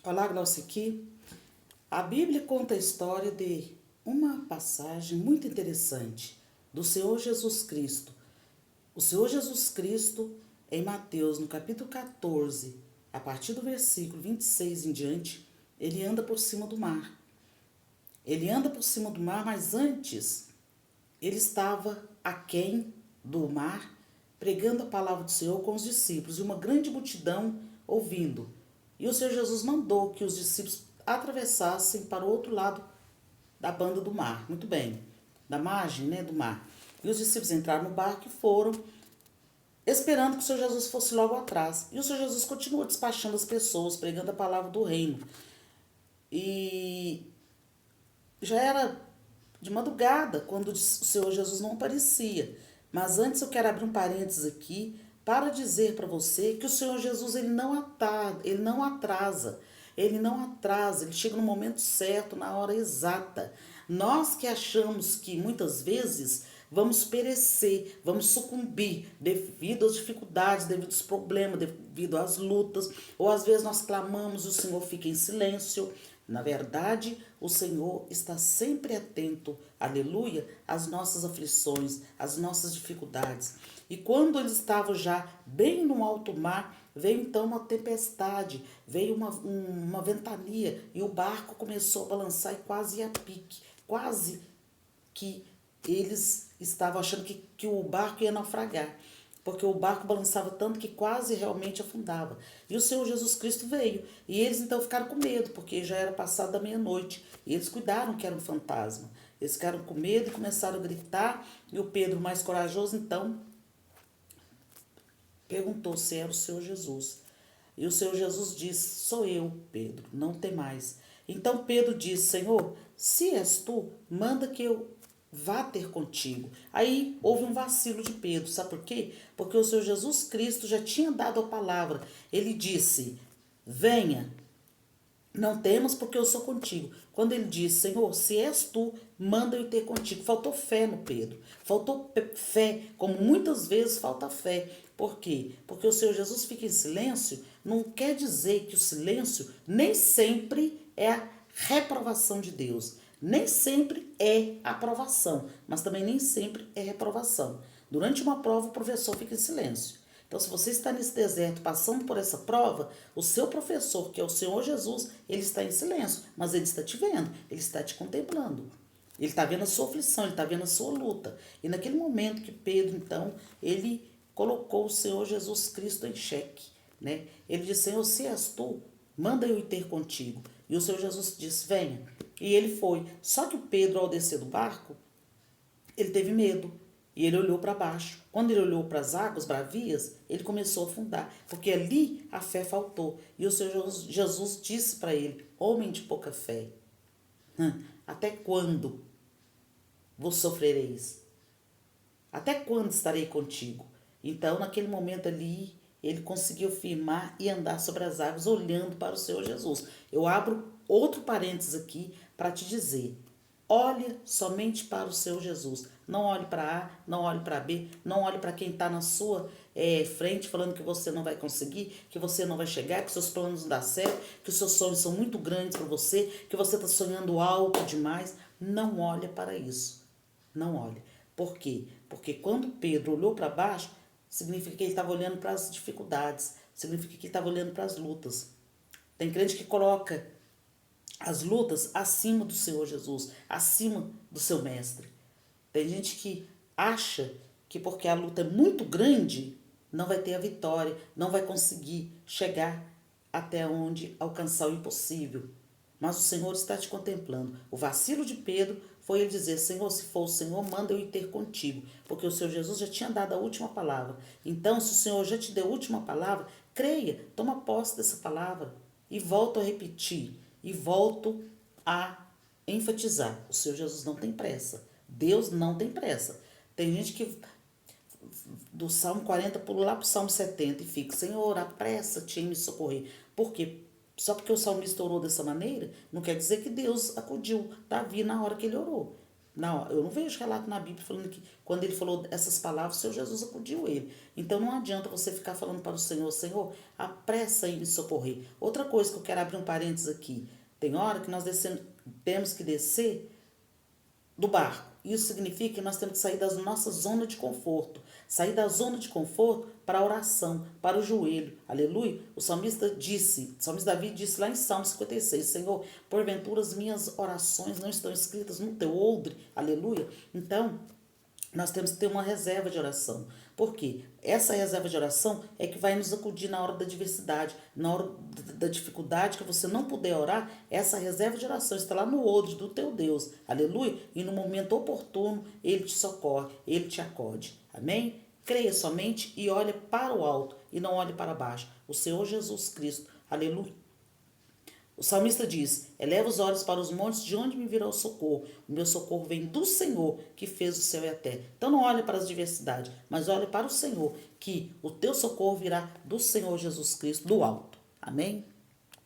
Olá, Glaucia aqui. A Bíblia conta a história de uma passagem muito interessante do Senhor Jesus Cristo. O Senhor Jesus Cristo, em Mateus, no capítulo 14, a partir do versículo 26 em diante, ele anda por cima do mar. Ele anda por cima do mar, mas antes ele estava aquém do mar, pregando a palavra do Senhor com os discípulos e uma grande multidão ouvindo. E o Senhor Jesus mandou que os discípulos atravessassem para o outro lado da banda do mar, muito bem, da margem, do mar. E os discípulos entraram no barco e foram, esperando que o Senhor Jesus fosse logo atrás. E o Senhor Jesus continuou despachando as pessoas, pregando a palavra do reino. E já era de madrugada quando o Senhor Jesus não aparecia. Mas antes eu quero abrir um parênteses aqui para dizer para você que o Senhor Jesus ele não atrasa, ele chega no momento certo, na hora exata. Nós que achamos que muitas vezes vamos perecer, vamos sucumbir devido às dificuldades, devido aos problemas, devido às lutas, ou às vezes nós clamamos e o Senhor fica em silêncio. Na verdade, o Senhor está sempre atento, aleluia, às nossas aflições, às nossas dificuldades. E quando eles estavam já bem no alto mar, veio então uma tempestade, veio uma ventania e o barco começou a balançar e quase ia a pique, quase que eles estavam achando que o barco ia naufragar, porque o barco balançava tanto que quase realmente afundava. E o Senhor Jesus Cristo veio. E eles então ficaram com medo, porque já era passado da meia-noite. E eles cuidaram que era um fantasma. Eles ficaram com medo e começaram a gritar. E o Pedro, mais corajoso, então, perguntou se era o Senhor Jesus. E o Senhor Jesus disse: Sou eu, Pedro, não temais. Então Pedro disse: Senhor, se és tu, manda que eu vá ter contigo. Aí houve um vacilo de Pedro, sabe por quê? Porque o Senhor Jesus Cristo já tinha dado a palavra. Ele disse: Venha, não temas, porque eu sou contigo. Quando ele disse: Senhor, se és tu, manda eu ter contigo. Faltou fé no Pedro. Faltou fé, como muitas vezes falta fé. Por quê? Porque o Senhor Jesus fica em silêncio, não quer dizer que o silêncio nem sempre é a reprovação de Deus. Nem sempre é aprovação, mas também nem sempre é reprovação. Durante uma prova, o professor fica em silêncio. Então, se você está nesse deserto passando por essa prova, o seu professor, que é o Senhor Jesus, ele está em silêncio, mas ele está te vendo, ele está te contemplando. Ele está vendo a sua aflição, ele está vendo a sua luta. E naquele momento que Pedro, então, ele colocou o Senhor Jesus Cristo em xeque, né? Ele disse: Senhor, se és tu, manda eu ir ter contigo. E o Senhor Jesus disse: venha. E ele foi. Só que o Pedro, ao descer do barco, ele teve medo. E ele olhou para baixo. Quando ele olhou para as águas bravias, ele começou a afundar. Porque ali a fé faltou. E o Senhor Jesus disse para ele: homem de pouca fé, até quando vos sofrereis? Até quando estarei contigo? Então, naquele momento ali, ele conseguiu firmar e andar sobre as águas, olhando para o Senhor Jesus. Eu abro outro parênteses aqui para te dizer: olhe somente para o Senhor Jesus. Não olhe para A, não olhe para B, não olhe para quem está na sua frente falando que você não vai conseguir, que você não vai chegar, que seus planos não dão certo, que os seus sonhos são muito grandes para você, que você está sonhando alto demais. Não olhe para isso. Não olhe. Por quê? Porque quando Pedro olhou para baixo, significa que ele estava olhando para as dificuldades, significa que ele estava olhando para as lutas. Tem crente que coloca as lutas acima do Senhor Jesus, acima do seu mestre. Tem gente que acha que porque a luta é muito grande, não vai ter a vitória, não vai conseguir chegar até onde alcançar o impossível. Mas o Senhor está te contemplando. O vacilo de Pedro foi ele dizer: Senhor, se for o Senhor, manda eu ir ter contigo. Porque o Senhor Jesus já tinha dado a última palavra. Então, se o Senhor já te deu a última palavra, creia, toma posse dessa palavra. E volto a repetir, e volto a enfatizar: o Senhor Jesus não tem pressa. Deus não tem pressa. Tem gente que do Salmo 40 pula lá para o Salmo 70 e fica: Senhor, apressa-te em me socorrer. Por quê? Só porque o salmista orou dessa maneira, não quer dizer que Deus acudiu Davi na hora que ele orou. Não, eu não vejo relato na Bíblia falando que quando ele falou essas palavras, o Senhor Jesus acudiu ele. Então não adianta você ficar falando para o Senhor, Senhor, apressa em me socorrer. Outra coisa que eu quero abrir um parênteses aqui. Tem hora que nós temos que descer do barco. Isso significa que nós temos que sair da nossa zona de conforto. Sair da zona de conforto para a oração, para o joelho. Aleluia. O salmista Davi disse lá em Salmo 56, Senhor, porventura as minhas orações não estão escritas no teu odre. Aleluia. Então, nós temos que ter uma reserva de oração. Por quê? Essa reserva de oração é que vai nos acudir na hora da adversidade, na hora da dificuldade que você não puder orar. Essa reserva de oração está lá no odre do teu Deus. Aleluia. E no momento oportuno, Ele te socorre, Ele te acode. Amém? Creia somente e olhe para o alto e não olhe para baixo. O Senhor Jesus Cristo. Aleluia. O salmista diz, eleva os olhos para os montes, de onde me virá o socorro? O meu socorro vem do Senhor, que fez o céu e a terra. Então não olhe para as diversidades, mas olhe para o Senhor, que o teu socorro virá do Senhor Jesus Cristo, do alto. Amém?